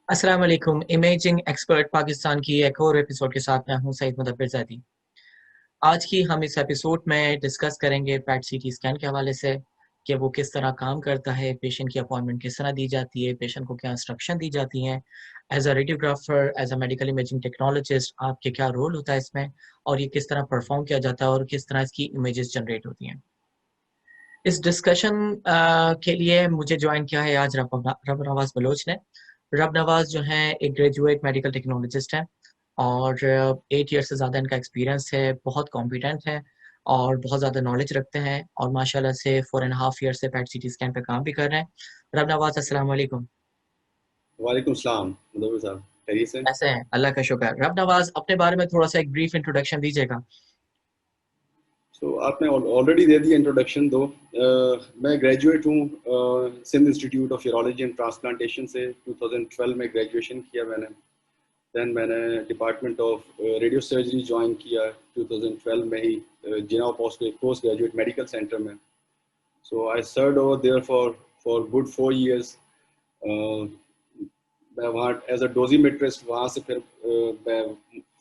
अस्सलाम वालेकुम। Imaging expert Pakistan की एक और एपिसोड के साथ मैं हूं सईद मुदब्बिर ज़ैदी। आज की हम इस एपिसोड में डिस्कस करेंगे पैट सीटी स्कैन के हवाले से कि वो किस तरह काम करता है, पेशेंट की अपॉइंटमेंट किस तरह दी जाती है, पेशेंट को क्या इंस्ट्रक्शन दी जाती हैं, as a radiographer, as a medical imaging technologist आपके क्या रोल होता है इसमें और ये किस तरह परफॉर्म किया जाता है और किस तरह इसकी इमेजेस जनरेट होती हैं। इस डिस्कशन के लिए मुझे ज्वाइन किया है आज रब नवाज बलोच ने। रब नवाज जो हैं एक ग्रेजुएट मेडिकल टेक्नोलॉजिस्ट हैं और 8 ईयर से ज़्यादा इनका एक्सपीरियंस है, बहुत कॉम्पिटेंट हैं और बहुत ज़्यादा नॉलेज रखते हैं और माशाल्लाह से 4.5 ईयर से पैट सीटी स्कैन पे काम भी कर रहे हैं। रब नवाज, अस्सलाम वालेकुम। वालेकुम सलाम मुदव्विर साहब, खैरियत से? कैसे हैं? अल्लाह का शुक्र। रब नवाज, अपने बारे में थोड़ा सा एक ब्रीफ इंट्रोडक्शन दीजिएगा। आपने ऑलरेडी दे दिया इंट्रोडक्शन दो। मैं ग्रेजुएट हूँ Sindh Institute of Urology and Transplantation से। 2012 में ग्रेजुएशन किया मैंने। देन मैंने department of radio surgery join किया 2012 में ही Jinnah post graduate medical centre में। So I served over there for good 4 years। मैं वहाँ एज अ डोजीमेट्रिस्ट, वहाँ से फिर मैं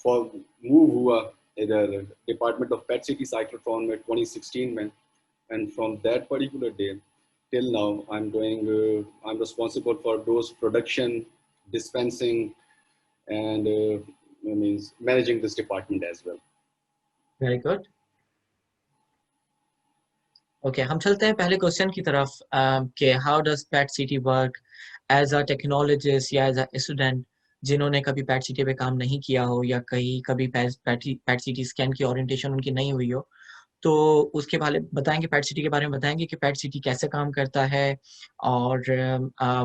फॉर मूव हुआ इधर department of PET CT cyclotron में 2016 में। And from that particular day till now I'm responsible for dose production, dispensing, and means managing this department as well. Very good. Okay, हम चलते हैं पहले क्वेश्चन की तरफ कि how does PET CT work as a technologist या as a student जिन्होंने कभी पैट सिटी पे काम नहीं किया हो या कहीं कभी पैट सिटी स्कैन की ओरिएंटेशन उनकी नहीं हुई हो, तो उसके बारे में बताएंगे, पैट सिटी के बारे में बताएंगे कि पैट सिटी कैसे काम करता है और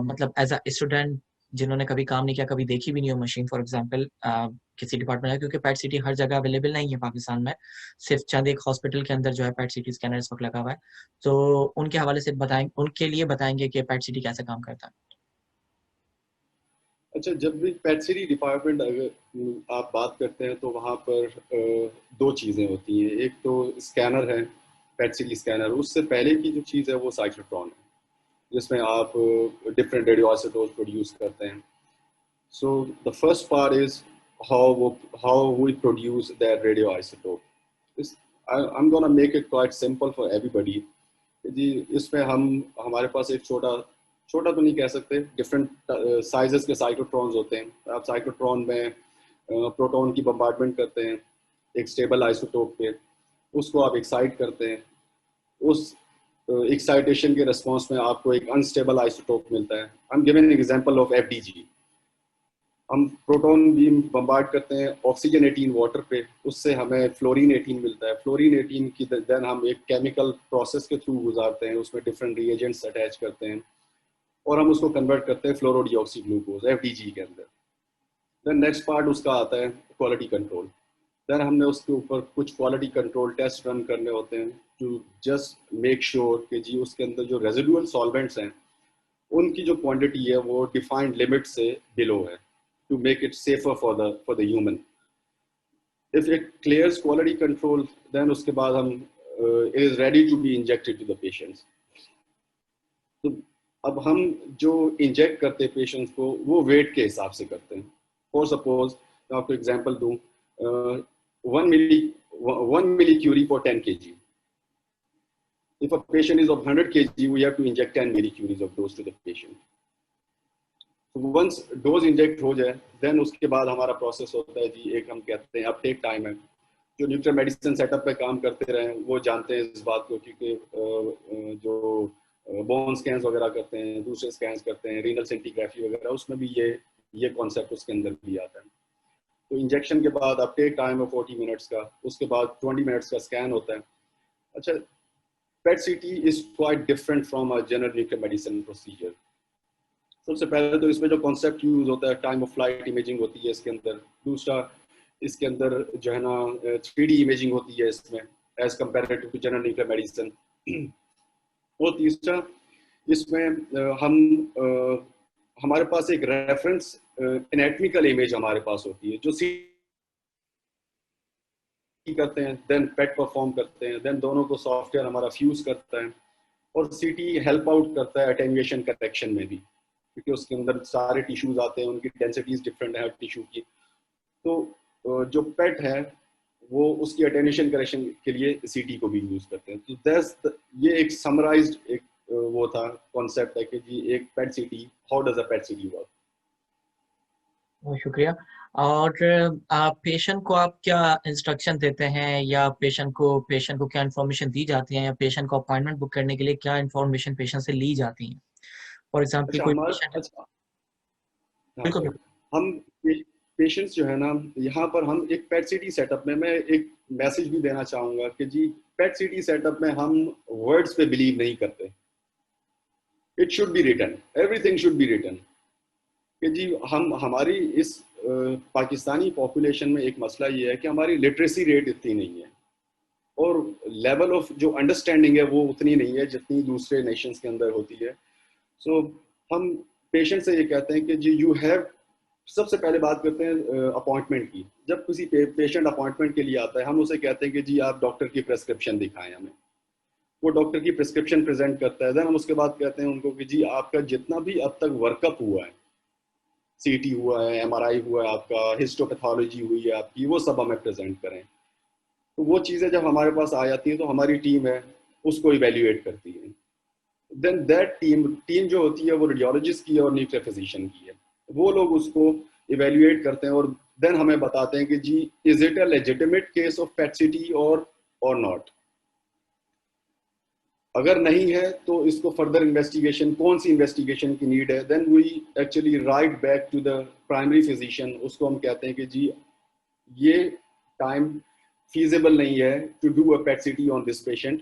मतलब एज अ स्टूडेंट जिन्होंने कभी काम नहीं किया, कभी देखी भी नहीं हो मशीन फॉर एग्जांपल किसी डिपार्टमेंट में, क्योंकि पैट सिटी हर जगह अवेलेबल नहीं है पाकिस्तान में, सिर्फ चंद एक हॉस्पिटल के अंदर जो है पैट सिटी स्कैनर इस वक्त लगा हुआ है। तो उनके हवाले से बताएं, उनके लिए बताएंगे कि पैट सिटी कैसे काम करता है। अच्छा, जब भी पेट सिटी डिपार्टमेंट अगर आप बात करते हैं तो वहाँ पर दो चीज़ें होती हैं। एक तो स्कैनर है, पेट सिटी स्कैनर। उससे पहले की जो चीज़ है वो साइक्लोट्रॉन है, जिसमें आप डिफरेंट रेडियो आइसोटोप्स प्रोड्यूस करते हैं। So the first part is how we produce that radio isotope. I am gonna make it quite simple for everybody जी। इसमें हमारे पास एक छोटा छोटा तो नहीं कह सकते, डिफरेंट साइजेस के साइक्लोट्रॉन्स होते हैं। आप साइक्लोट्रॉन में प्रोटॉन की बम्बार्डमेंट करते हैं एक स्टेबल आइसोटोप पे, उसको आप एक्साइट करते हैं। उस एक्साइटेशन के रिस्पॉन्स में आपको एक अनस्टेबल आइसोटोप मिलता है। I am giving an example of FDG. हम प्रोटॉन बीम बम्बार्ड करते हैं ऑक्सीजन 18 वाटर पे, उससे हमें फ्लोरीन 18 मिलता है। फ्लोरीन 18 की देन हम एक केमिकल प्रोसेस के थ्रू गुजारते हैं, उसमें डिफरेंट रिएजेंट्स अटैच करते हैं और हम उसको कन्वर्ट करते हैं फ्लोरोडिऑक्सी ग्लूकोज एफडीजी के अंदर। देन नेक्स्ट पार्ट उसका आता है क्वालिटी कंट्रोल। देन हमने उसके ऊपर कुछ क्वालिटी कंट्रोल टेस्ट रन करने होते हैं टू जस्ट मेक श्योर कि जी उसके अंदर जो रेजिडुअल सॉल्वेंट्स हैं उनकी जो क्वांटिटी है वो डिफाइंड लिमिट से बिलो है, to make it safer for the human. If it clears quality control, then उसके बाद हम it is ready to be injected to the patients. तो अब हम जो इंजेक्ट करते हैं पेशेंट्स को वो वेट के हिसाब से करते हैं। फॉर सपोज मैं आपको एग्जांपल दूं, 1 मिली Curie for 10 kg। If a patient is of 100 kg, we have to inject 10 millicuries of dose to the patient. Once dose inject हो जाए, देन उसके बाद हमारा प्रोसेस होता है जी, एक हम कहते हैं अपटेक टाइम है। जो न्यूक्लियर मेडिसिन सेटअप पे काम करते रहे वो जानते हैं इस बात को, क्योंकि जो बोन स्कैन्स वगैरह करते हैं, दूसरे स्कैन्स करते हैं, रीनल सेंटीग्राफी वगैरह, उसमें भी ये कॉन्सेप्ट उसके अंदर भी आता है। तो इंजेक्शन के बाद अपटेक टाइम है 40 मिनट्स का, उसके बाद 20 मिनट्स का स्कैन होता है। अच्छा, पेट सीटी is quite different from a general nuclear medicine procedure. सबसे पहले तो इसमें जो कॉन्सेप्ट यूज होता है टाइम ऑफ फ्लाइट इमेजिंग होती है इसके अंदर। दूसरा, इसके अंदर जो है ना 3D इमेजिंग होती है इसमें as comparative to general nuclear medicine. और तीसरा, इसमें हमारे पास एक रेफरेंस एनाटॉमिकल इमेज हमारे पास होती है जो सी करते हैं, देन पेट परफॉर्म करते हैं, देन दोनों को सॉफ्टवेयर हमारा फ्यूज करता है और सीटी हेल्प आउट करता है अटेन्यूएशन करेक्शन में भी। क्योंकि उसके अंदर सारे टिश्यूज आते हैं, उनकी डेंसिटीज डिफरेंट है हर टिश्यू की। तो जो पेट है वो उसकी अटेंशन करेक्शन के लिए सीटी को भी यूज करते हैं। तो ये एक समराइज्ड एक वो था कॉन्सेप्ट है कि जी एक पेट सीटी, हाउ डज अ पेट सीटी वर्क। बहुत शुक्रिया। और आप पेशेंट को आप क्या इंस्ट्रक्शन देते हैं, या पेशेंट को क्या इन्फॉर्मेशन दी जाती है, या पेशेंट को अपॉइंटमेंट बुक करने के लिए क्या इन्फॉर्मेशन पेशेंट से ली जाती है? फॉर एग्जाम्पल अच्छा कोई हमारा, पेशेंट है। अच्छा हाँ बिल्कुल सॉरी, बिल्कुल। हम पेशेंट्स जो है ना, यहाँ पर हम एक पेट सिटी सेटअप में, मैं एक मैसेज भी देना चाहूंगा कि जी पेट सिटी सेटअप में हम वर्ड्स पे बिलीव नहीं करते। It should be written, everything should be written. कि जी हम हमारी इस पाकिस्तानी पॉपुलेशन में एक मसला ये है कि हमारी लिटरेसी रेट इतनी नहीं है, और लेवल ऑफ जो अंडरस्टैंडिंग है वो उतनी नहीं है जितनी दूसरे नेशंस के अंदर होती है। सो हम पेशेंट से ये कहते हैं कि जी यू हैव, सबसे पहले बात करते हैं अपॉइंटमेंट की। जब किसी पेशेंट अपॉइंटमेंट के लिए आता है, हम उसे कहते हैं कि जी आप डॉक्टर की प्रेस्क्रिप्शन दिखाएं हमें। वो डॉक्टर की प्रेस्क्रिप्शन प्रेजेंट करता है। देन हम उसके बाद कहते हैं उनको कि जी आपका जितना भी अब तक वर्कअप हुआ है, सीटी हुआ है, एमआरआई हुआ है, आपका हिस्टोपैथोलॉजी हुई है आपकी, वो सब हमें प्रेजेंट करें। तो वो चीज़ें जब हमारे पास आ जाती हैं तो हमारी टीम है उसको इवेल्युएट करती है। देन दैट टीम जो होती है वो रेडियोलॉजिस्ट की और न्यूक्लियर फिजिशियन की है। वो लोग उसको इवेल्युएट करते हैं और देन हमें बताते हैं कि जी is it a legitimate case of पैटसिटी और नॉट। अगर नहीं है तो इसको फर्दर इन्वेस्टिगेशन, कौन सी इन्वेस्टिगेशन की नीड है, then we actually write back to the primary physician. उसको हम कहते हैं कि जी ये टाइम feasible नहीं है to do a PET CT on this patient.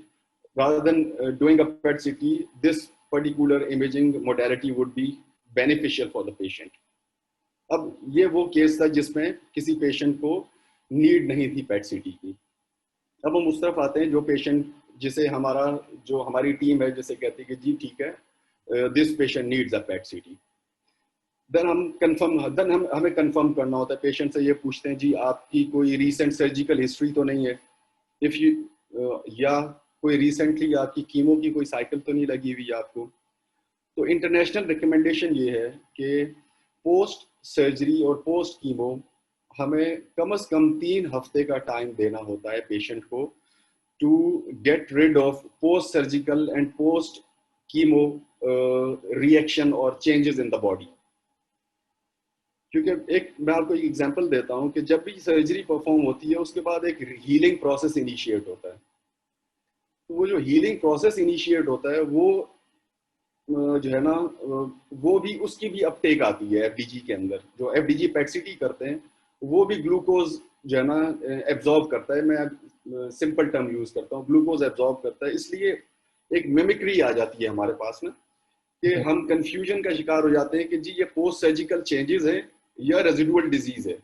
Rather than doing a PET CT, this particular imaging modality would be beneficial for the patient. अब ये वो केस था जिसमें किसी पेशेंट को नीड नहीं थी PET CT की। अब हम उस तरफ आते हैं जो पेशेंट जिसे हमारी टीम है जिसे कहती है कि जी ठीक है this patient needs a PET CT। Then हमें कंफर्म करना होता है, पेशेंट से ये पूछते हैं जी आपकी कोई रीसेंट सर्जिकल हिस्ट्री तो नहीं है, इफ यू या कोई रिसेंटली आपकी कीमो की कोई साइकिल तो नहीं लगी हुई आपको। तो इंटरनेशनल रिकमेंडेशन ये है कि पोस्ट सर्जरी और पोस्ट कीमो हमें कम से कम 3 हफ्ते का टाइम देना होता है पेशेंट को to get rid of post surgical and post chemo reaction और चेंजेस इन द बॉडी। क्योंकि एक मैं आपको एक एग्जांपल देता हूं कि जब भी सर्जरी परफॉर्म होती है उसके बाद एक हीलिंग प्रोसेस इनिशिएट होता है। तो वो जो हीलिंग प्रोसेस इनिशिएट होता है वो जो है ना वो भी उसकी भी अपटेक आती है एफडीजी के अंदर। जो एफडीजी पैक्सिटी करते हैं वो भी ग्लूकोज जो है ना एब्जॉर्ब करता है। मैं सिंपल टर्म यूज करता हूँ, ग्लूकोज एब्जॉर्ब करता है। इसलिए एक मिमिक्री आ जाती है हमारे पास में कि हम कंफ्यूजन का शिकार हो जाते हैं कि जी ये पोस्ट सर्जिकल चेंजेस है या रेजिडुअल डिजीज है।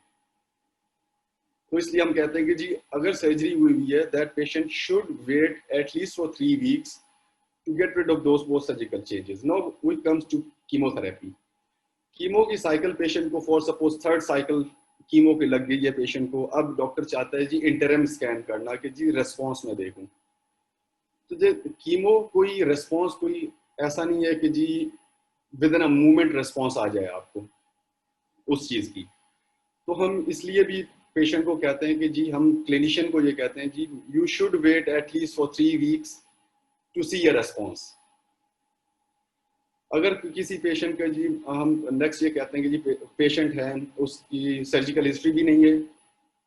तो इसलिए हम कहते हैं कि जी अगर सर्जरी हुई है that patient should wait at least for 3 weeks to get rid of those post surgical changes. Now we comes to chemotherapy. Chemo की साइकिल पेशेंट को for suppose third cycle chemo की लग गई है पेशेंट को। अब डॉक्टर चाहता है जी इंटरम स्कैन करना कि जी रेस्पॉन्स में देखूं। तो जो कीमो कोई रेस्पॉन्स कोई ऐसा नहीं है कि जी within a movement response आ जाए आपको उस चीज की। तो हम इसलिए भी पेशेंट को कहते हैं कि जी हम क्लिनिशियन को ये कहते हैं जी you should wait at least for 3 weeks to see a response. अगर किसी पेशेंट का जी हम नेक्स्ट ये कहते हैं कि जी पेशेंट है उसकी सर्जिकल हिस्ट्री भी नहीं है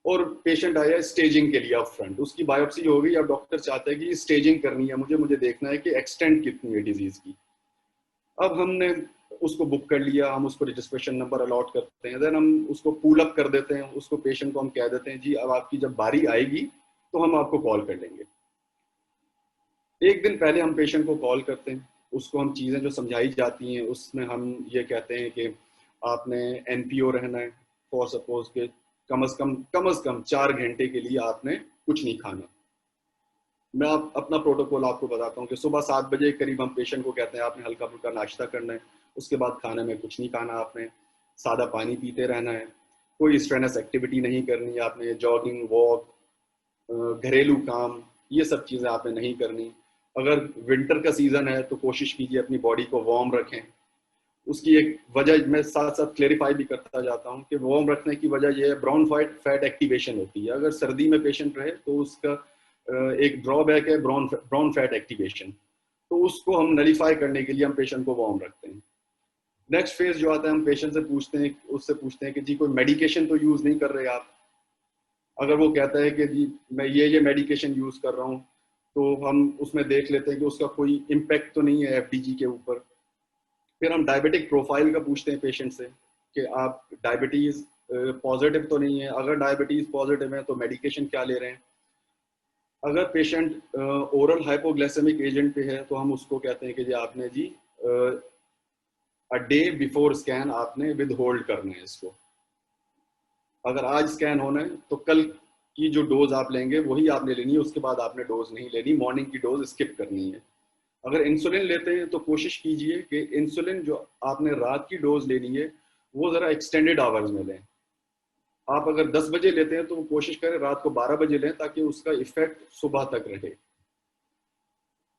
और पेशेंट आया स्टेजिंग के लिए अप फ्रंट, उसकी बायोप्सी हो गई। अब डॉक्टर चाहता है कि स्टेजिंग करनी है, मुझे देखना है कि एक्सटेंट कितनी है डिजीज की। अब हमने उसको बुक कर लिया, हम उसको रजिस्ट्रेशन नंबर अलॉट करते हैं, देन हम उसको पूल अप कर देते हैं। उसको पेशेंट को हम कह देते हैं जी अब आपकी जब बारी आएगी तो हम आपको कॉल कर लेंगे। एक दिन पहले हम पेशेंट को कॉल करते हैं, उसको हम चीज़ें जो समझाई जाती हैं उसमें हम ये कहते हैं कि आपने एनपीओ रहना है फॉर सपोज के कम से कम 4 घंटे के लिए आपने कुछ नहीं खाना। मैं अपना प्रोटोकॉल आपको बताता हूँ कि सुबह 7 बजे करीब हम पेशेंट को कहते हैं आपने हल्का फुल्का नाश्ता करना है, उसके बाद खाने में कुछ नहीं खाना, आपने सादा पानी पीते रहना है, कोई स्ट्रेनस एक्टिविटी नहीं करनी है, आपने जॉगिंग वॉक घरेलू काम ये सब चीज़ें आपने नहीं करनी। अगर विंटर का सीजन है तो कोशिश कीजिए अपनी बॉडी को वार्म रखें। उसकी एक वजह मैं साथ साथ क्लेरिफाई भी करता जाता हूँ कि वार्म रखने की वजह यह है ब्राउन फैट एक्टिवेशन होती है। अगर सर्दी में पेशेंट रहे तो उसका एक ड्रॉबैक है ब्राउन फैट एक्टिवेशन, तो उसको हम नलीफाई करने के लिए हम पेशेंट को वार्म रखते हैं। नेक्स्ट फेज जो आता है, हम पेशेंट से पूछते हैं कि जी कोई मेडिकेशन तो यूज नहीं कर रहे आप। अगर वो कहता है कि जी मैं ये मेडिकेशन यूज कर रहा हूँ, तो हम उसमें देख लेते हैं कि उसका कोई इम्पैक्ट तो नहीं है एफडीजी के ऊपर। फिर हम डायबिटिक प्रोफाइल का पूछते हैं पेशेंट से कि आप डायबिटीज पॉजिटिव तो नहीं है। अगर डायबिटीज पॉजिटिव है तो मेडिकेशन क्या ले रहे हैं। अगर पेशेंट ओरल हाइपोग्लाइसेमिक एजेंट पे है तो हम उसको कहते हैं कि जी आपने जी अ डे बिफोर स्कैन आपने विद होल्ड करना है इसको। अगर आज स्कैन होना है तो कल की जो डोज आप लेंगे वही आपने लेनी है, उसके बाद आपने डोज नहीं लेनी, मॉर्निंग की डोज स्किप करनी है। अगर इंसुलिन लेते हैं तो कोशिश कीजिए कि इंसुलिन जो आपने रात की डोज लेनी है वो जरा एक्सटेंडेड आवर्स में लें। आप अगर 10 बजे लेते हैं तो कोशिश करें रात को 12 बजे लें ताकि उसका इफेक्ट सुबह तक रहे।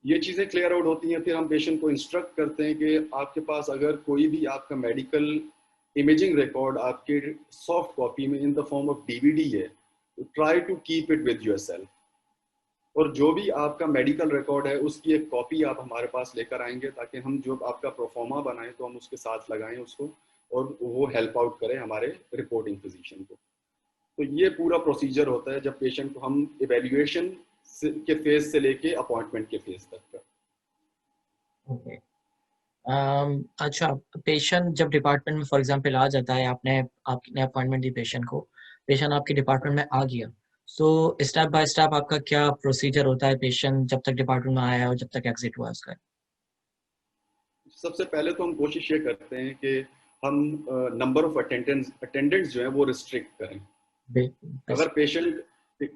ये चीजें क्लियर आउट होती हैं, फिर हम पेशेंट को इंस्ट्रक्ट करते हैं कि आपके पास अगर कोई भी आपका मेडिकल इमेजिंग रिकॉर्ड आपके सॉफ्ट कॉपी में in the form of DVD है तो try to keep it with yourself. और जो भी आपका मेडिकल रिकॉर्ड है उसकी एक कॉपी आप हमारे पास लेकर आएंगे ताकि हम जो आपका प्रोफॉर्मा बनाएं तो हम उसके साथ लगाएं उसको और वो हेल्प आउट करें हमारे रिपोर्टिंग फिजिशियन को। तो ये पूरा प्रोसीजर होता है जब पेशेंट को हम इवेल्युएशन के फेज से लेके अपॉइंटमेंट के फेज तक का। ओके। अच्छा, पेशेंट जब डिपार्टमेंट में फॉर एग्जांपल आ जाता है, आपने अपॉइंटमेंट दी पेशेंट को, पेशेंट आपके डिपार्टमेंट में आ गया, सो स्टेप बाय स्टेप आपका क्या प्रोसीजर होता है पेशेंट जब तक डिपार्टमेंट में आया और जब तक एग्जिट हुआ उसका? सबसे पहले तो हम कोशिश ये करते हैं कि हम नंबर ऑफ अटेंडेंट्स जो है वो रिस्ट्रिक्ट करें। अगर पेशेंट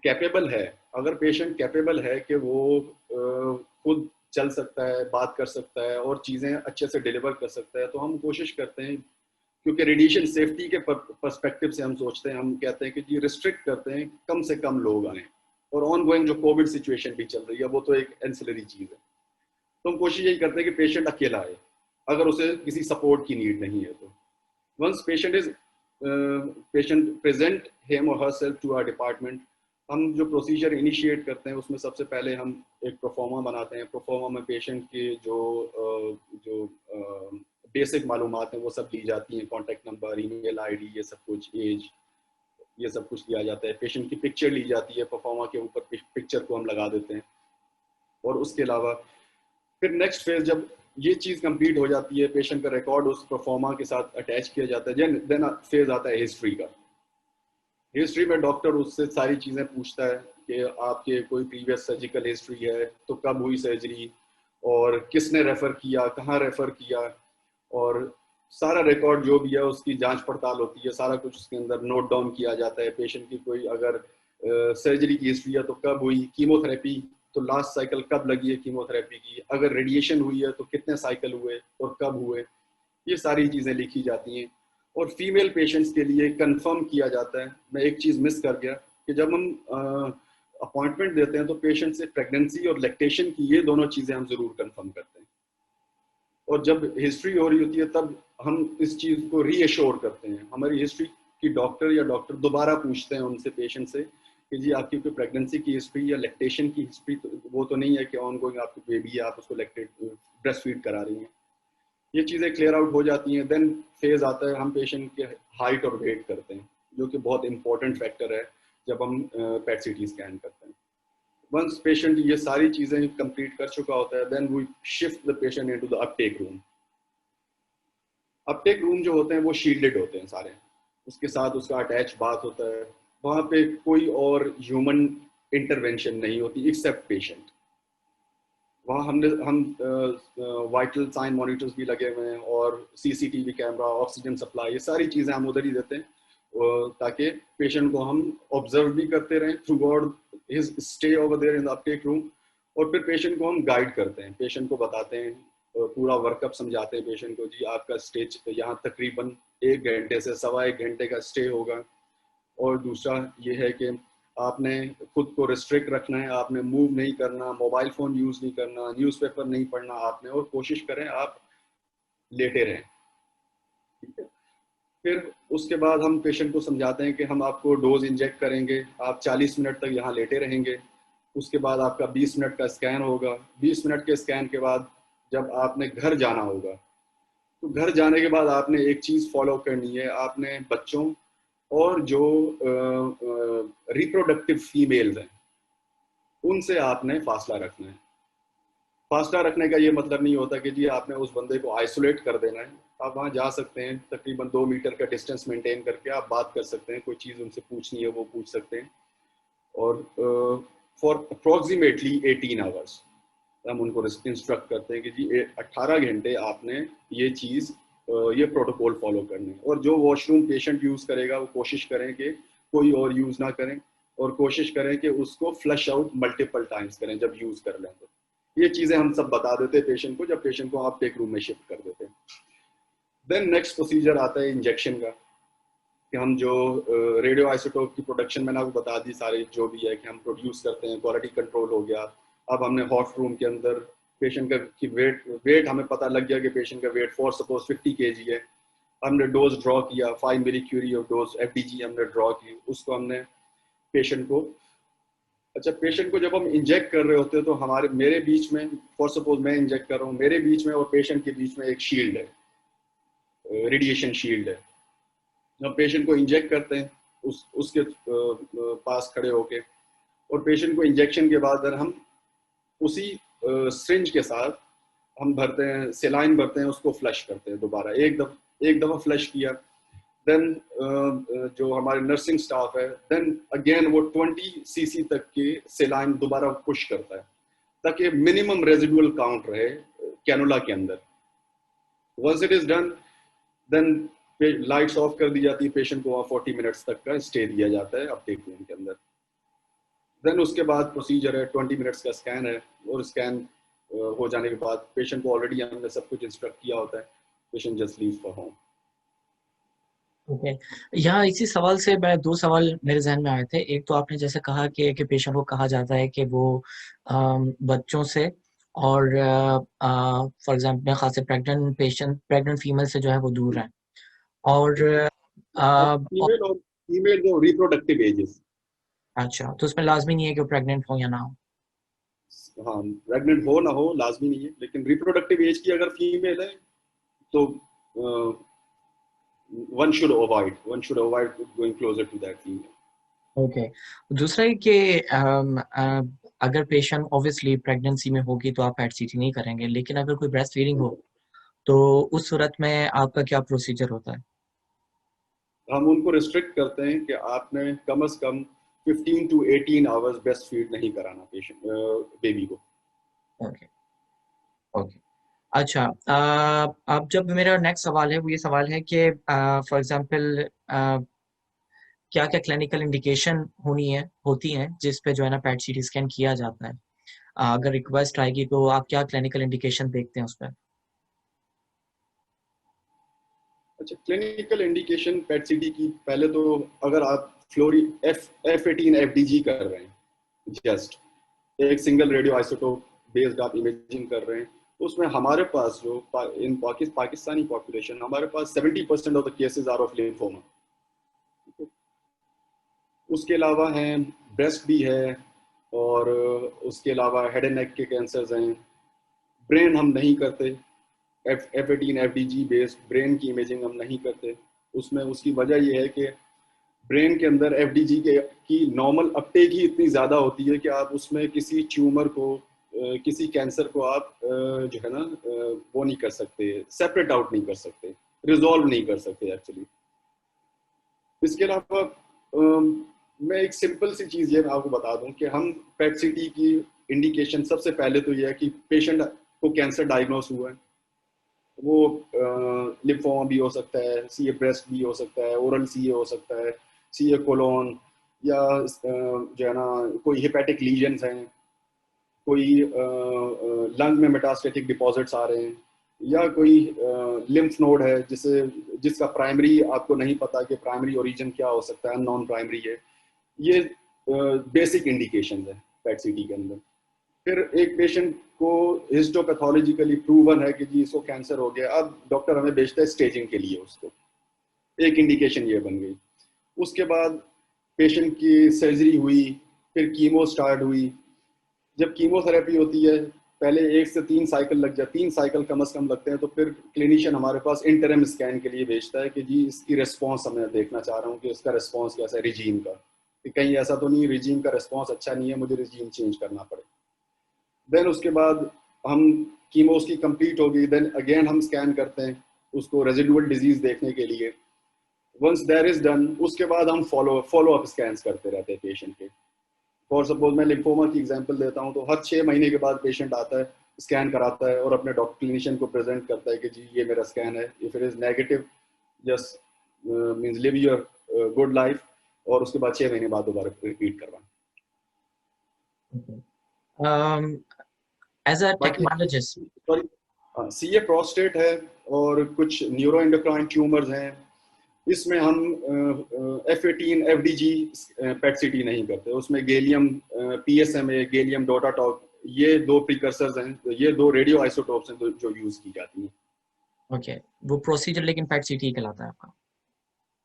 कैपेबल है, अगर पेशेंट कैपेबल है कि वो खुद चल सकता है, बात कर सकता है और चीज़ें अच्छे से डिलीवर कर सकता है, तो हम कोशिश करते हैं, क्योंकि रेडिएशन सेफ्टी के पर्सपेक्टिव से हम सोचते हैं, हम कहते हैं कि जी रिस्ट्रिक्ट करते हैं, कम से कम लोग आए। और ऑन गोइंग जो कोविड सिचुएशन भी चल रही है वो तो एक एंसिलरी चीज़ है, तो हम कोशिश यही करते हैं कि पेशेंट अकेला आए अगर उसे किसी सपोर्ट की नीड नहीं है तो। वंस पेशेंट प्रेजेंट हिम और हरसेल्फ टू आवर डिपार्टमेंट, हम जो प्रोसीजर इनिशिएट करते हैं उसमें सबसे पहले हम एक प्रोफॉर्मा बनाते हैं। प्रोफॉर्मा में पेशेंट के जो बेसिक मालूमात हैं वो सब ली जाती हैं, कॉन्टैक्ट नंबर, ईमेल आईडी, ये सब कुछ, एज, ये सब कुछ लिया जाता है। पेशेंट की पिक्चर ली जाती है, प्रोफॉर्मा के ऊपर पिक्चर को हम लगा देते हैं। और उसके अलावा फिर नेक्स्ट फेज जब ये चीज कंप्लीट हो जाती है, पेशेंट का रिकॉर्ड उस प्रोफॉर्मा के साथ अटैच किया जाता है, देन फेज आता है हिस्ट्री का। हिस्ट्री में डॉक्टर उससे सारी चीजें पूछता है कि आपके कोई प्रीवियस सर्जिकल हिस्ट्री है तो कब हुई सर्जरी और किसने रेफर किया, कहाँ रेफर किया, और सारा रिकॉर्ड जो भी है उसकी जांच पड़ताल होती है, सारा कुछ उसके अंदर नोट डाउन किया जाता है। पेशेंट की कोई अगर सर्जरी की हिस्ट्री है तो कब हुई, कीमोथेरेपी तो लास्ट साइकिल कब लगी है कीमोथेरेपी की, अगर रेडिएशन हुई है तो कितने साइकिल हुए और कब हुए, ये सारी चीज़ें लिखी जाती हैं। और फीमेल पेशेंट्स के लिए कंफर्म किया जाता है। मैं एक चीज़ मिस कर गया कि जब हम अपॉइंटमेंट देते हैं तो पेशेंट से प्रेगनेंसी और लैक्टेशन की ये दोनों चीज़ें हम ज़रूर कंफर्म करते हैं। और जब हिस्ट्री हो रही होती है तब हम इस चीज़ को रीएश्योर करते हैं। हमारी हिस्ट्री की डॉक्टर दोबारा पूछते हैं उनसे, पेशेंट से, कि जी आपकी कोई प्रेगनेंसी की हिस्ट्री या लैक्टेशन की हिस्ट्री तो वो तो नहीं है कि ऑन गोइंग आपकी बेबी है, आप उसको लैक्टेट ब्रेस्ट फीड करा रही हैं। ये चीज़ें क्लियर आउट हो जाती हैं। देन फेज आता है हम पेशेंट के हाइट और वेट करते हैं, जो कि बहुत इंपॉर्टेंट फैक्टर है जब हम पेट सीटी स्कैन करते हैं। वंस पेशेंट ये सारी चीज़ें कंप्लीट कर चुका होता है, then we shift the patient into the uptake room. Uptake room जो होते हैं वो शील्डेड होते हैं सारे, उसके साथ उसका अटैच बाथ होता है। वहाँ पे कोई और ह्यूमन इंटरवेंशन नहीं होती एक्सेप्ट पेशेंट। वहाँ हम वाइटल साइन मॉनिटर्स भी लगे हुए हैं और सीसीटीवी कैमरा, ऑक्सीजन सप्लाई, ये सारी चीज़ें हम उधर ही देते हैं ताकि पेशेंट को हम ऑब्जर्व भी करते रहें throughout his stay over there in the uptake room. और फिर पेशेंट को हम गाइड करते हैं, पेशेंट को बताते हैं, पूरा वर्कअप समझाते हैं पेशेंट को, जी आपका स्टेज यहाँ तकरीबन 1 घंटे से 1.25 घंटे का स्टे होगा। और दूसरा ये है कि आपने खुद को रिस्ट्रिक्ट रखना है, आपने मूव नहीं करना, मोबाइल फ़ोन यूज़ नहीं करना, न्यूज़पेपर नहीं पढ़ना आपने, और कोशिश करें आप लेटे रहें। ठीक है। फिर उसके बाद हम पेशेंट को समझाते हैं कि हम आपको डोज इंजेक्ट करेंगे, आप 40 मिनट तक यहाँ लेटे रहेंगे, उसके बाद आपका 20 मिनट का स्कैन होगा, 20 मिनट के स्कैन के बाद जब आपने घर जाना होगा, तो घर जाने के बाद आपने एक चीज़ फॉलो करनी है, आपने बच्चों और जो रिप्रोडक्टिव फीमेल्स हैं उनसे आपने फासला रखना है। फासला रखने का ये मतलब नहीं होता कि जी आपने उस बंदे को आइसोलेट कर देना है। आप वहाँ जा सकते हैं, तकरीबन 2 मीटर का डिस्टेंस मेंटेन करके आप बात कर सकते हैं, कोई चीज़ उनसे पूछनी है वो पूछ सकते हैं। और फॉर अप्रोक्सीमेटली 18 आवर्स हम उनको इंस्ट्रक्ट करते हैं कि जी 18 घंटे आपने ये चीज़ ये प्रोटोकॉल फॉलो करने हैं। और जो वॉशरूम पेशेंट यूज़ करेगा वो कोशिश करें कि कोई और यूज़ ना करें, और कोशिश करें कि उसको फ्लश आउट मल्टीपल टाइम्स करें जब यूज़ कर लें। तो ये चीज़ें हम सब बता देते हैं पेशेंट को जब पेशेंट को आप टेक रूम में शिफ्ट कर देते हैं। देन नेक्स्ट प्रोसीजर आता है इंजेक्शन का, कि हम जो रेडियो आइसोटोप की प्रोडक्शन मैंने आपको बता दी सारी जो भी है कि हम प्रोड्यूस करते हैं, क्वालिटी कंट्रोल हो गया। अब हमने हॉट रूम के अंदर पेशेंट का की वेट हमें पता लग गया कि पेशेंट का वेट फॉर सपोज 50 kg है, हमने डोज ड्रॉ किया, 5 मिलीक्यूरी ऑफ डोज FDG हमने ड्रॉ की, उसको हमने पेशेंट को, अच्छा पेशेंट को जब हम इंजेक्ट कर रहे होते हैं तो हमारे मेरे बीच में, फॉर सपोज मैं इंजेक्ट कर रहा हूँ, मेरे बीच में और पेशेंट के बीच में एक शील्ड है, रेडिएशन शील्ड है। जब पेशेंट को इंजेक्ट करते हैं उसके पास खड़े होके, और पेशेंट को इंजेक्शन के बाद अगर हम उसी सिरिंज के साथ हम भरते हैं, सेलाइन भरते हैं, उसको फ्लश करते हैं दोबारा, एक दफ़ा फ्लश किया, देन जो हमारे नर्सिंग स्टाफ है, देन अगेन वो 20 cc तक के सेलाइन दोबारा पुश करता है ताकि मिनिमम रेजिडुअल काउंट रहे कैनुला के अंदर। Once it is done, then lights off कर दी जाती है, पेशेंट को वहाँ 40 मिनट्स तक का स्टे दिया जाता है अपटेक रूम के अंदर। देन उसके बाद प्रोसीजर है, 20 मिनट्स का स्कैन है, और स्कैन हो जाने के बाद पेशेंट को ऑलरेडी हमने सब कुछ इंस्ट्रक्ट किया होता है, patient just leave for home. Okay. यहाँ इसी सवाल से मैं 2 सवाल मेरे ज़हन में आए थे। एक तो आपने जैसे कहा कि पेशेंट को कहा जाता है कि वो बच्चों से और फॉर एग्ज़ाम्पल मेरे ख़्याल से प्रेग्नेंट फीमेल से जो है वो दूर रहें। और फीमेल जो रिप्रोडक्टिव एजेस, अच्छा, तो उसमें लाज़मी नहीं है कि वो प्रेग्नेंट हो या ना हो? हाँ प्रेग्नेंट हो ना हो लाजमी नहीं है, लेकिन रिप्रोडक्टिव एज की अगर फीमेल है तो one should avoid going closer to that female. Okay. दूसरा ये कि अगर पेशेंट ऑब्वियसली प्रेगनेंसी में होगी तो आप PET-CT नहीं करेंगे, लेकिन अगर कोई ब्रेस्ट फीडिंग हो, तो उस सूरत में आपका क्या प्रोसीजर होता है? हम उनको रिस्ट्रिक्ट करते हैं कि आपने कम से कम 15 to 18 आवर्स ब्रेस्ट फीड नहीं कराना पेशेंट बेबी को। Okay, okay. अच्छा, अब जब मेरा नेक्स्ट सवाल है, वो ये सवाल है कि फॉर एग्ज़ाम्पल क्या-क्या क्लिनिकल इंडिकेशन होती हैं, जिस पे जो है ना PET-CT स्कैन किया जाता है? अगर रिक्वेस्ट आएगी तो आप क्या क्लिनिकल इंडिकेशन देखते हैं उसमें? अच्छा क्लिनिकल इंडिकेशन पेट सीटी की, पहले तो अगर आप फ्लोरी F18 FDG कर रहे हैं, जस्ट एक सिंगल रेडियो आइसोटोप बेस्ड आप इमेजिंग कर रहे हैं, तो उसमें हमारे पास जो इन पाकिस्तानी पॉपुलेशन, हमारे पास 70% of the cases are of lymphoma. उसके अलावा हैं ब्रेस्ट भी है, और उसके अलावा हेड एंड नेक के कैंसर्स हैं। ब्रेन हम नहीं करते, F18 FDG बेस्ड ब्रेन की इमेजिंग हम नहीं करते। उसमें उसकी वजह यह है कि ब्रेन के अंदर FDG की नॉर्मल अपटेक ही इतनी ज़्यादा होती है कि आप उसमें किसी ट्यूमर को, किसी कैंसर को आप जो है ना वो नहीं कर सकते, सेपरेट आउट नहीं कर सकते, रिजॉल्व नहीं कर सकते एक्चुअली। इसके अलावा मैं एक सिंपल सी चीज़ ये आपको बता दूं कि हम PET-CT की इंडिकेशन सबसे पहले तो ये है कि पेशेंट को कैंसर डायग्नोस हुआ है, वो लिम्फोमा भी हो सकता है, CA ब्रेस्ट भी हो सकता है, ओरल CA हो सकता है, CA कोलोन, या जो है ना कोई हिपैटिक लीजन्स हैं, कोई लंग में मेटास्टेटिक डिपॉजिट्स आ रहे हैं, या कोई लिम्फ नोड है जिसका प्राइमरी आपको नहीं पता कि प्राइमरी ओरिजिन क्या हो सकता है, नॉन प्राइमरी है। ये बेसिक इंडिकेशन है PET-CT के अंदर। फिर एक पेशेंट को हिस्टोपैथोलॉजिकली प्रूवन है कि जी इसको कैंसर हो गया, अब डॉक्टर हमें भेजता है स्टेजिंग के लिए, उसको एक इंडिकेशन ये बन गई। उसके बाद पेशेंट की सर्जरी हुई, फिर कीमो स्टार्ट हुई। जब कीमोथेरेपी होती है पहले 1 से 3 साइकिल लग जाए, 3 साइकिल कम से कम लगते हैं, तो फिर क्लिनिशियन हमारे पास इंटरम स्कैन के लिए भेजता है कि जी इसकी रिस्पॉन्स हमें देखना चाह रहा हूँ कि इसका रिस्पॉन्स कैसा है रिजीम का, कि कहीं ऐसा तो नहीं रिजीम का रिस्पॉन्स अच्छा नहीं है, मुझे रिजीम चेंज करना पड़े। देन उसके बाद हम कीमो उसकी कंप्लीट होगी, देन अगेन हम स्कैन करते हैं उसको रेजिडुअल डिजीज देखने के लिए। वंस दैट इज डन, उसके बाद हम फॉलो अप स्कैन्स करते रहते हैं पेशेंट के। फॉर सपोज मैं लिम्फोमा की एग्जांपल देता हूँ, तो हर 6 महीने के बाद पेशेंट आता है, स्कैन कराता है और अपने डॉक्टर क्लिनिशियन को प्रेजेंट करता है कि जी ये मेरा स्कैन है, if it is negative just means live your good life, और उसके बाद 6 महीने बाद दोबारा रिपीट करवाना। एज अ बाकी टेक्नोलॉजिस्ट, सॉरी सीए प्रोस्टेट है और कुछ न्यूरो एंडोक्राइन ट्यूमर्स हैं, इसमें हम F18 FDG पेट सिटी नहीं करते, उसमें गैलियम PSMA गैलियम डोटाटॉक, ये 2 प्रिकर्सर्स हैं, ये 2 रेडियो आइसोटोप्स हैं जो यूज की जाती हैं। ओके, वो प्रोसीजर लेकिन पैट सीटी कहलाता है आपका?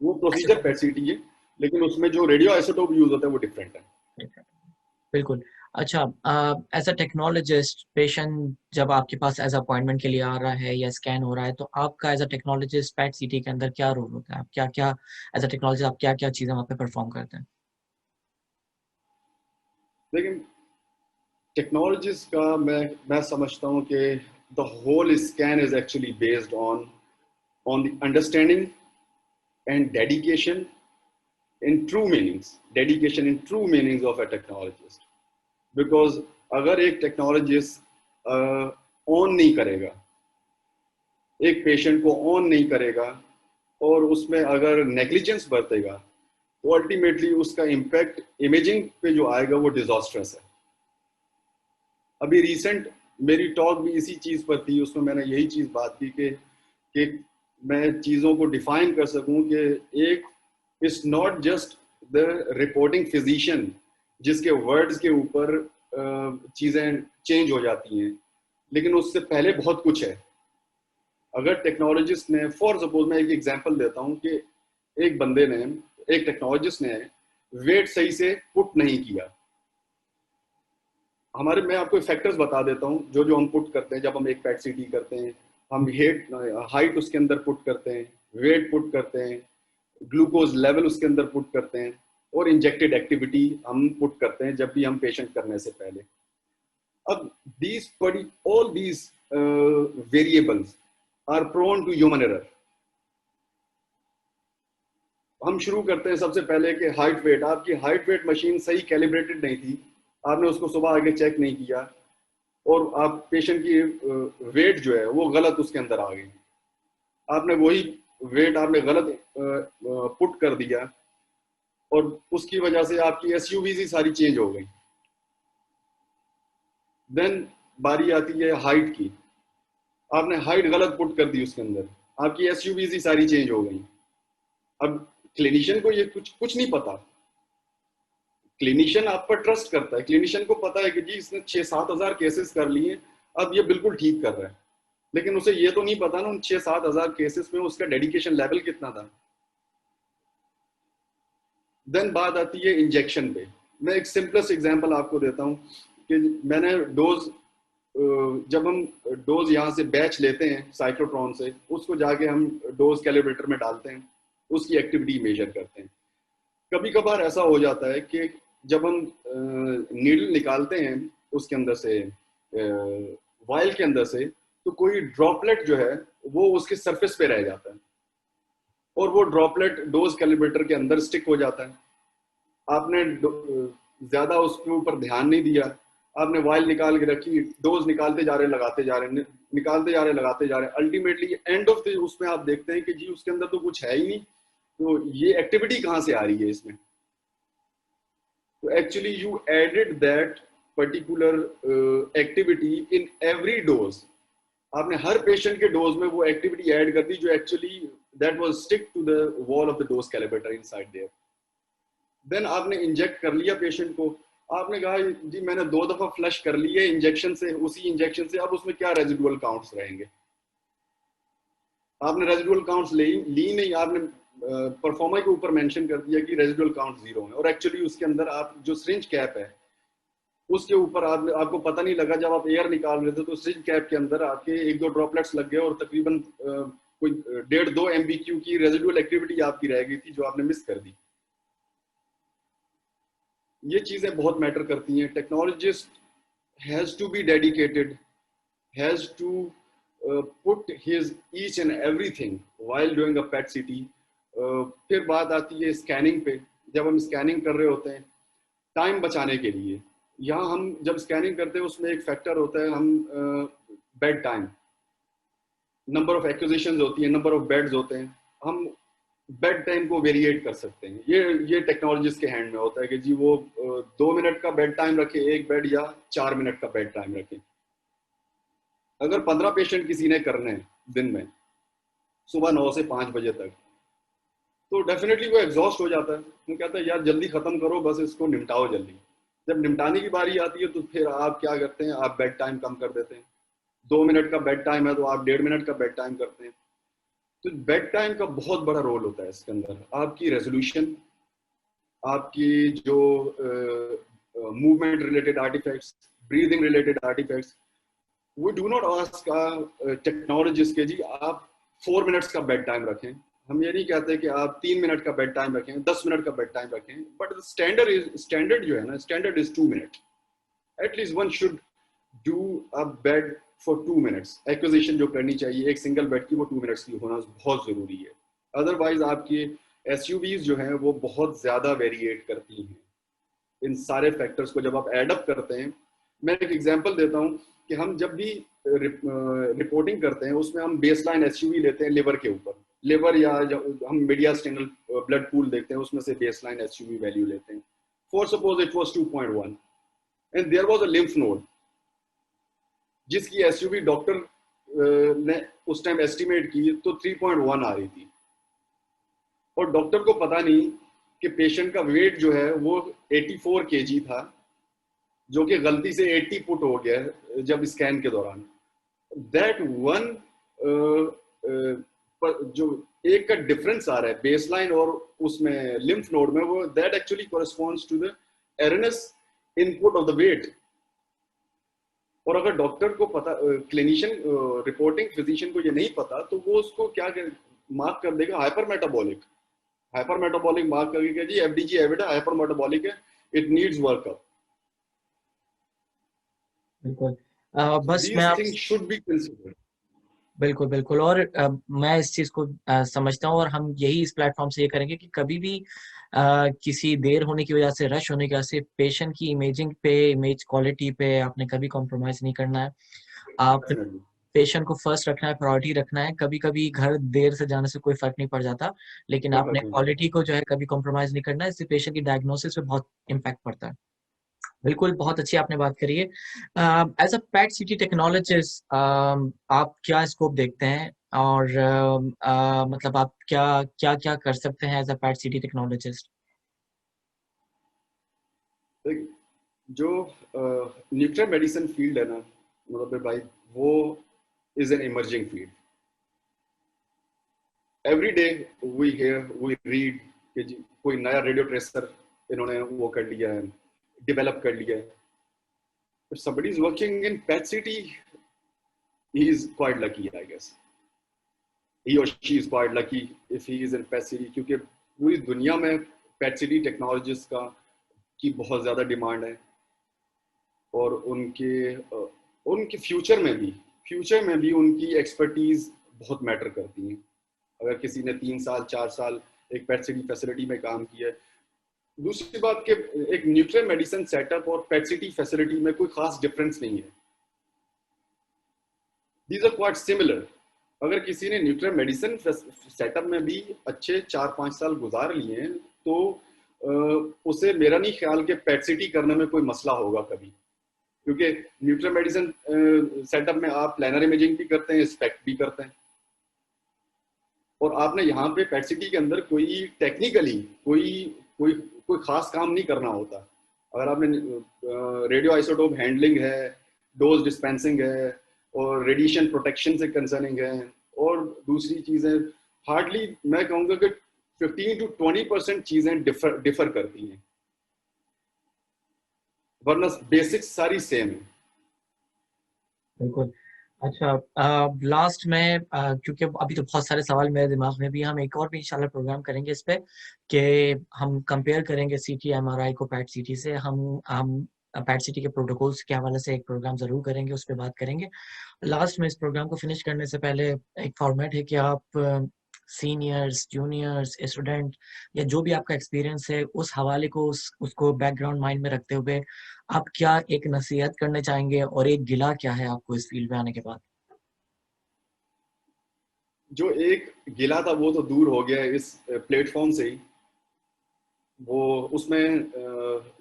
वो प्रोसीजर पेट सिटी है, लेकिन उसमें जो रेडियो आइसोटोप यूज होता है वो डिफरेंट है। बिल्कुल। अच्छा, एज अ टेक्नोलॉजिस्ट, पेशेंट जब आपके पास एज अपॉइंटमेंट के लिए आ रहा है या स्कैन हो रहा है, तो आपका एज अ टेक्नोलॉजिस्ट पैट सीटी के अंदर क्या रोल होता है? आप क्या क्या एज अ टेक्नोलॉजिस्ट आप क्या क्या चीज़ें वहाँ पे परफॉर्म करते हैं? लेकिन टेक्नोलॉजीज का मैं समझता हूँ कि the whole scan is actually based on the understanding and dedication in true meanings of a technologist. Because अगर एक टेक्नोलॉजिस्ट ऑन नहीं करेगा, एक पेशेंट को ऑन नहीं करेगा और उसमें अगर नेग्लिजेंस बरतेगा, तो अल्टीमेटली उसका इम्पैक्ट इमेजिंग पे जो आएगा वो डिजास्ट्रस है। अभी रिसेंट मेरी टॉक भी इसी चीज पर थी, उसमें मैंने यही चीज बात की कि मैं चीजों को डिफाइन कर सकूं कि एक it's not just the reporting physician जिसके वर्ड्स के ऊपर चीजें चेंज हो जाती हैं, लेकिन उससे पहले बहुत कुछ है। अगर टेक्नोलॉजिस्ट ने, फॉर सपोज मैं एक एग्जांपल देता हूं कि एक बंदे ने, एक टेक्नोलॉजिस्ट ने वेट सही से पुट नहीं किया। हमारे, मैं आपको फैक्टर्स बता देता हूं जो जो हम पुट करते हैं जब हम एक पैट सीटी करते हैं। हम हाइट उसके अंदर पुट करते हैं, वेट पुट करते हैं, ग्लूकोज लेवल उसके अंदर पुट करते हैं, और इंजेक्टेड एक्टिविटी हम पुट करते हैं जब भी हम पेशेंट करने से पहले। अब all these variables are prone to human error. हम शुरू करते हैं सबसे पहले कि हाइट वेट, आपकी हाइट वेट मशीन सही कैलिब्रेटेड नहीं थी, आपने उसको सुबह आगे चेक नहीं किया और आप पेशेंट की वेट जो है वो गलत उसके अंदर आ गई, आपने वही वेट आपने गलत पुट कर दिया और उसकी वजह से आपकी SUVs सारी चेंज हो गई। देन बारी आती है हाइट की, आपने हाइट गलत पुट कर दी उसके अंदर, आपकी SUVs सारी चेंज हो गई। अब क्लिनिशियन को ये कुछ नहीं पता, क्लिनिशियन आप पर ट्रस्ट करता है, क्लिनिशियन को पता है कि जी इसने 6-7 हजार केसेस कर लिए, अब ये बिल्कुल ठीक कर रहा है, लेकिन उसे ये तो नहीं पता ना उन 6-7 हजार केसेस में उसका डेडिकेशन लेवल कितना था। देन बात आती है इंजेक्शन पे। मैं एक सिंपलेस्ट एग्जांपल आपको देता हूँ कि मैंने डोज, जब हम डोज यहाँ से बैच लेते हैं साइक्लोट्रॉन से, उसको जाके हम डोज कैलिब्रेटर में डालते हैं, उसकी एक्टिविटी मेजर करते हैं। कभी कभार ऐसा हो जाता है कि जब हम नीडल निकालते हैं उसके अंदर से, वायल के अंदर से, तो कोई ड्रॉपलेट जो है वो उसके सरफेस पे रह जाता है और वो ड्रॉपलेट डोज कैलिब्रेटर के अंदर स्टिक हो जाता है। आपने ज्यादा उसके ऊपर ध्यान नहीं दिया, आपने वायल निकाल के रखी, डोज निकालते जा रहे लगाते जा रहे, निकालते जा रहे लगाते जा रहे, अल्टीमेटली एंड ऑफ द उसमें आप देखते हैं कि जी उसके अंदर तो कुछ है ही नहीं, तो ये एक्टिविटी कहाँ से आ रही है इसमें। तो actually you added that particular activity in every dose, आपने हर पेशेंट के डोज में वो एक्टिविटी ऐड कर दी जो actually that was stick to the wall of the dose calibrator inside there. Then आपने इंजेक्ट कर लिया पेशेंट को, आपने कहा जी मैंने 2 दफा फ्लश कर ली है इंजेक्शन से, उसी इंजेक्शन से, अब उसमें क्या रेजिडुअल काउंट्स रहेंगे? आपने रेजिडुअल काउंट्स ली नहीं, आपने परफॉर्मा के ऊपर मेंशन कर दिया कि रेजिडुअल काउंट 0 है, और एक्चुअली उसके अंदर आप जो सिरिंज कैप है उसके ऊपर आपको पता नहीं लगा, जब आप एयर निकाल रहे थे तो सिरिंज कैप के अंदर आपके 1-2 ड्रॉपलेट्स लग गए और तकरीबन कोई 1.5-2 MBQ की रेजिडुअल एक्टिविटी आपकी रह गई थी जो आपने मिस कर दी। ये चीजें बहुत मैटर करती हैं। Technologist has to be dedicated, has to put his each and everything while doing a PET CT। फिर बात आती है स्कैनिंग पे। जब हम स्कैनिंग कर रहे होते हैं टाइम बचाने के लिए, यहाँ हम जब स्कैनिंग करते हैं उसमें एक फैक्टर होता है, हम bed time, number of acquisitions होती है, नंबर ऑफ बेड्स होते हैं, हम बेड टाइम को वेरिएट कर सकते हैं। ये टेक्नोलॉजिस्ट के हैंड में होता है कि जी वो 2 मिनट का बेड टाइम रखे एक बेड, या 4 मिनट का बेड टाइम रखे। अगर 15 पेशेंट किसी ने करने हैं दिन में सुबह 9 से 5 बजे तक, तो डेफिनेटली वो एग्जॉस्ट हो जाता है। वो कहता है यार जल्दी खत्म करो, बस इसको निपटाओ जल्दी। जब निपटाने की बारी आती है तो फिर आप क्या करते हैं, आप बेड टाइम कम कर देते हैं। 2 मिनट का बेड टाइम है तो आप 1.5 मिनट का बेड टाइम करते हैं। तो बेड टाइम का बहुत बड़ा रोल होता है इसके अंदर। आपकी रेजोल्यूशन, आपकी जो movement related artifacts, breathing related artifacts, we do not ask technologist के जी आप 4 मिनट्स का बेड टाइम रखें। हम ये नहीं कहते कि आप 3 मिनट का बेड टाइम रखें, 10 मिनट का बेड टाइम रखें, बट स्टैंडर्ड जो है ना, standard is 2 minute. At least one should do a bed for 2 minutes. Acquisition जो करनी चाहिए एक सिंगल बेड की, वो 2 मिनट्स की होना बहुत जरूरी है। अदरवाइज आपकी SUVs जो हैं वो बहुत ज्यादा वेरिएट करती हैं। इन सारे फैक्टर्स को जब आप एडअप करते हैं, मैं एक एग्जांपल देता हूं कि हम जब भी रिपोर्टिंग करते हैं उसमें हम बेसलाइन SUV लेते हैं लिवर के ऊपर। लिवर या हम मीडिया स्टेनल ब्लड पूल देखते हैं, उसमें से बेसलाइन SUV वैल्यू लेते हैं। For suppose it was 2.1 and there was a lymph node जिसकी SUV डॉक्टर ने उस टाइम एस्टिमेट की तो 3.1 आ रही थी, और डॉक्टर को पता नहीं कि पेशेंट का वेट जो है वो 84 kg था, जो कि गलती से 80 पुट हो गया जब स्कैन के दौरान। दैट वन जो एक का डिफरेंस आ रहा है बेसलाइन और उसमें लिम्फ नोड में, वो that actually corresponds to the एरनेस इनपुट ऑफ द वेट। और अगर डॉक्टर को पता, क्लिनिशियन रिपोर्टिंग फिजिशियन को ये नहीं पता, तो वो उसको क्या मार्क कर देगा, हाइपरमेटाबॉलिक। हाइपरमेटाबॉलिक मार्क करके जी FDG एविडेंस हाइपरमेटाबॉलिक है, इट नीड्स वर्कअप। बिल्कुल। बस मैं These आप things should be considered। बिल्कुल, बिल्कुल। और मैं इस चीज़ को समझता हूँ, और हम यही इस प्लेटफ़ॉर्म से ये करेंगे कि कभी भी किसी देर होने की वजह से, रश होने की वजह से पेशेंट की इमेजिंग पे, इमेज क्वालिटी पे आपने कभी कॉम्प्रोमाइज़ नहीं करना है। आप Definitely। पेशेंट को फर्स्ट रखना है, प्रायोरिटी रखना है। कभी-कभी घर देर से जाने से कोई फ़र्क नहीं पड़ जाता, लेकिन कोई आपने फर्क नहीं पड़ता। क्वालिटी को जो है कभी कॉम्प्रोमाइज़ नहीं करना है, इससे पेशेंट की डायग्नोसिस पे बहुत इम्पैक्ट पड़ता है। बिल्कुल, बहुत अच्छी आपने बात करी है। As a PET CT technologist आप क्या स्कोप देखते हैं, और मतलब आप क्या कर सकते हैं as a PET CT technologist? देख, जो न्यूक्लियर मेडिसिन फील्ड है ना, मतलब भाई, वो is an emerging field. Every day we hear, we read कि जी कोई नया रेडियो ट्रेसर इन्होंने वो कर लिया है, डेवलप कर लिया है। If somebody is working in PET city, he is quite lucky, I guess. He or she is quite lucky if he is in PET city, क्योंकि पूरी दुनिया में PET city टेक्नोलॉजिस्ट की बहुत ज़्यादा डिमांड है, और उनके फ्यूचर में भी उनकी एक्सपर्टीज बहुत मैटर करती हैं। अगर किसी ने 3 साल 4 साल एक PET city फैसिलिटी में काम किया है। दूसरी बात कि एक न्यूक्लियर मेडिसिन सेटअप और PET city फैसिलिटी में कोई खास डिफरेंस नहीं है। These are quite similar। अगर किसी ने न्यूक्लियर मेडिसिन सेटअप में भी अच्छे 4-5 साल गुजार लिए हैं, तो उसे मेरा नहीं ख्याल कि PET city करने में कोई मसला होगा कभी, क्योंकि न्यूक्लियर मेडिसिन सेटअप में आप प्लानर इमेजिंग भी करते हैं, स्पेक्ट भी करते हैं, और आपने यहाँ पे PET city के अंदर कोई टेक्निकली कोई कोई कोई खास काम नहीं करना होता। अगर आपने रेडियो आइसोटोप हैंडलिंग है, डोज डिस्पेंसिंग है, और रेडिएशन प्रोटेक्शन से कंसर्निंग है, और दूसरी चीज़ें हार्डली मैं कहूँगा कि 15 to 20% चीज़ें डिफर करती हैं, वरना बेसिक्स सारी सेम है। बिल्कुल। अच्छा, लास्ट में क्योंकि अभी तो बहुत सारे सवाल मेरे दिमाग में भी, हम एक और भी इंशाल्लाह प्रोग्राम करेंगे इस पे कि हम कंपेयर करेंगे सीटी एमआरआई को पैट सीटी से। हम पैट सीटी के प्रोटोकॉल्स के हवाले से एक प्रोग्राम जरूर करेंगे, उस पर बात करेंगे। लास्ट में इस प्रोग्राम को फिनिश करने से पहले एक फॉर्मेट है कि आप सीनियर्स, जूनियर्स, स्टूडेंट या जो भी आपका एक्सपीरियंस है उस हवाले को उसको बैकग्राउंड माइंड में रखते हुए आप क्या एक नसीहत करना चाहेंगे और एक गिला क्या है आपको इस फील्ड में आने के बाद? जो एक गिला था वो तो दूर हो गया इस प्लेटफॉर्म से ही। वो उसमें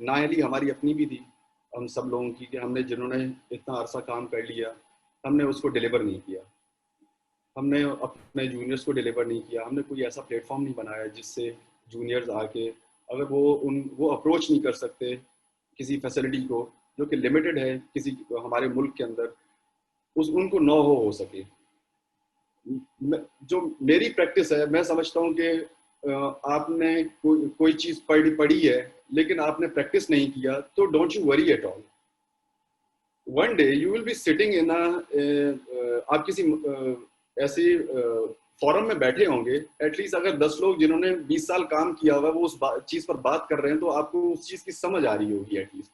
नाअहली हमारी अपनी भी थी, हम सब लोगों की, कि हमने जिन्होंने इतना अरसा काम कर लिया हमने उसको डिलीवर नहीं किया, हमने अपने जूनियर्स को डिलीवर नहीं किया, हमने कोई ऐसा प्लेटफॉर्म नहीं बनाया जिससे जूनियर्स आके अगर वो अप्रोच नहीं कर सकते किसी फैसिलिटी को जो कि लिमिटेड है किसी हमारे मुल्क के अंदर, उनको न हो सके। जो मेरी प्रैक्टिस है, मैं समझता हूँ कि आपने कोई चीज़ पढ़ी है लेकिन आपने प्रैक्टिस नहीं किया तो don't you worry at all. One day you will be sitting in आप किसी ऐसे फोरम में बैठे होंगे, एटलीस्ट अगर 10 लोग जिन्होंने 20 साल काम किया हुआ वो उस चीज़ पर बात कर रहे हैं तो आपको उस चीज़ की समझ आ रही होगी एटलीस्ट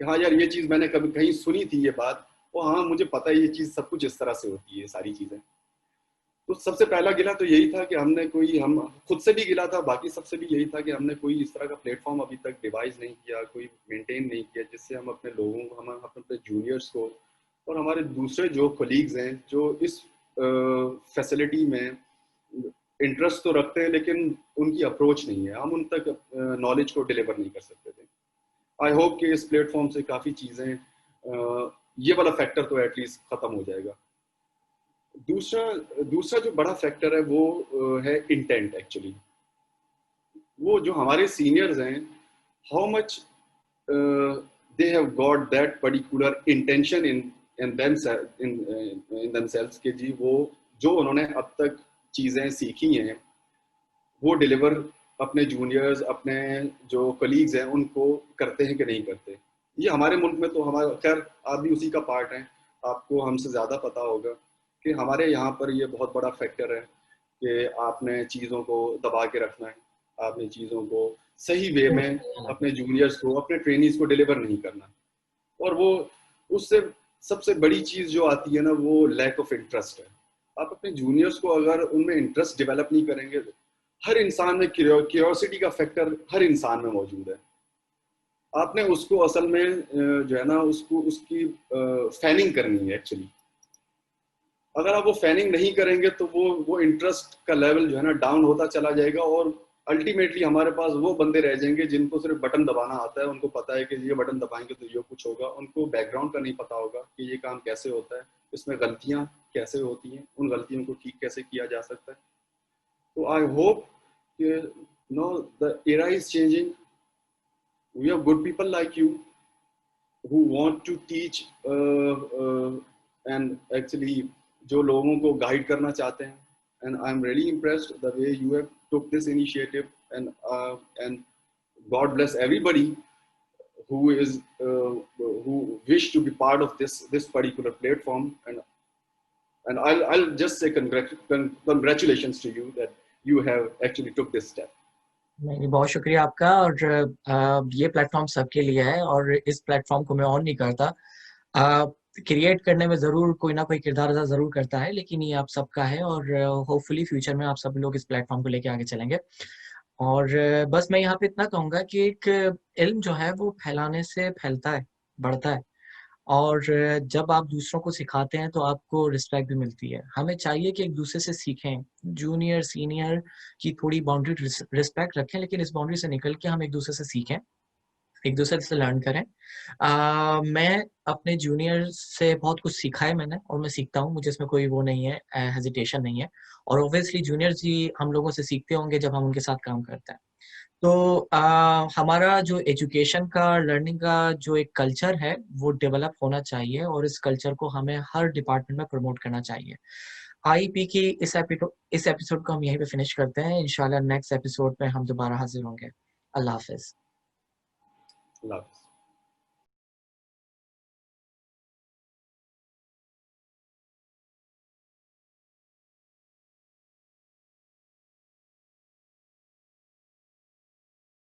कि हाँ यार ये चीज़ मैंने कभी कहीं सुनी थी ये बात, और हाँ मुझे पता है ये चीज़ सब कुछ इस तरह से होती है सारी चीज़ें। तो सबसे पहला गिला तो यही था कि हम खुद से भी गिला था, बाकी सबसे भी यही था कि हमने कोई इस तरह का प्लेटफॉर्म अभी तक डिवाइस नहीं किया, कोई मेंटेन नहीं किया जिससे हम अपने लोगों को, हम अपने जूनियर्स को और हमारे दूसरे जो कोलीग्स हैं जो इस फैसिलिटी में इंटरेस्ट तो रखते हैं लेकिन उनकी अप्रोच नहीं है, हम उन तक नॉलेज को डिलीवर नहीं कर सकते थे। आई होप कि इस प्लेटफॉर्म से काफ़ी चीज़ें ये वाला फैक्टर तो एटलीस्ट ख़त्म हो जाएगा। दूसरा दूसरा जो बड़ा फैक्टर है वो है इंटेंट। एक्चुअली वो जो हमारे सीनियर्स हैं, how much they have got that particular intention in themselves के जी वो जो उन्होंने अब तक चीज़ें सीखी हैं वो डिलीवर अपने जूनियर्स, अपने जो कलीग्स हैं उनको करते हैं कि नहीं करते। ये हमारे मुल्क में तो हमारा, खैर आप भी उसी का पार्ट हैं, आपको हमसे ज़्यादा पता होगा कि हमारे यहाँ पर ये बहुत बड़ा फैक्टर है कि आपने चीज़ों को दबा के रखना है, आपने चीज़ों को सही वे में अपने जूनियर्स को, अपने ट्रेनीज को डिलीवर नहीं करना। और वो उससे सबसे बड़ी चीज़ जो आती है ना वो लैक ऑफ इंटरेस्ट है। आप अपने जूनियर्स को अगर उनमें इंटरेस्ट डेवलप नहीं करेंगे, हर इंसान में क्यूरियोसिटी का फैक्टर हर इंसान में मौजूद है, आपने उसको असल में जो है ना उसको उसकी फैनिंग करनी है एक्चुअली। अगर आप वो फैनिंग नहीं करेंगे तो वो इंटरेस्ट का लेवल जो है ना डाउन होता चला जाएगा, और अल्टीमेटली हमारे पास वो बंदे रह जाएंगे जिनको सिर्फ बटन दबाना आता है, उनको पता है कि ये बटन दबाएंगे तो ये कुछ होगा, उनको बैकग्राउंड का नहीं पता होगा कि ये काम कैसे होता है, इसमें गलतियां कैसे होती हैं, उन गलतियों को ठीक कैसे किया जा सकता है। तो I hope know the era is changing. We have good people like you who want to teach and actually जो लोगों को गाइड करना चाहते हैं, and I'm really impressed the way you have took this initiative, and God bless everybody who is who wish to be part of this particular platform, and I'll just say congratulations to you that you have actually took this step. नहीं, बहुत शुक्रिया आपका। और ये platform सबके लिए है और इस प्लेटफॉर्म को मैं ऑन नहीं करता, क्रिएट करने में ज़रूर कोई ना कोई किरदार अदा ज़रूर करता है, लेकिन ये आप सबका है और होपफुली फ्यूचर में आप सब लोग इस प्लेटफॉर्म को लेके आगे चलेंगे। और बस मैं यहाँ पे इतना कहूँगा कि एक इल्म जो है वो फैलाने से फैलता है, बढ़ता है, और जब आप दूसरों को सिखाते हैं तो आपको रिस्पेक्ट भी मिलती है। हमें चाहिए कि एक दूसरे से सीखें, जूनियर सीनियर की थोड़ी बाउंड्री रिस्पेक्ट रखें, लेकिन इस बाउंड्री से निकल के हम एक दूसरे से सीखें, एक दूसरे से लर्न करें। मैं अपने जूनियर से बहुत कुछ सीखा है मैंने, और मैं सीखता हूँ, मुझे इसमें कोई वो नहीं है, हेजिटेशन नहीं है। और ऑब्वियसली जूनियर्स ही हम लोगों से सीखते होंगे जब हम उनके साथ काम करते हैं। तो हमारा जो एजुकेशन का, लर्निंग का जो एक कल्चर है वो डेवलप होना चाहिए, और इस कल्चर को हमें हर डिपार्टमेंट में प्रमोट करना चाहिए। आईपी की इस एपिसोड को हम यहीं पे फिनिश करते हैं। इंशाल्लाह नेक्स्ट एपिसोड में हम दोबारा हाजिर होंगे। अल्लाह हाफिज। अल्लाह हाफ़िज़।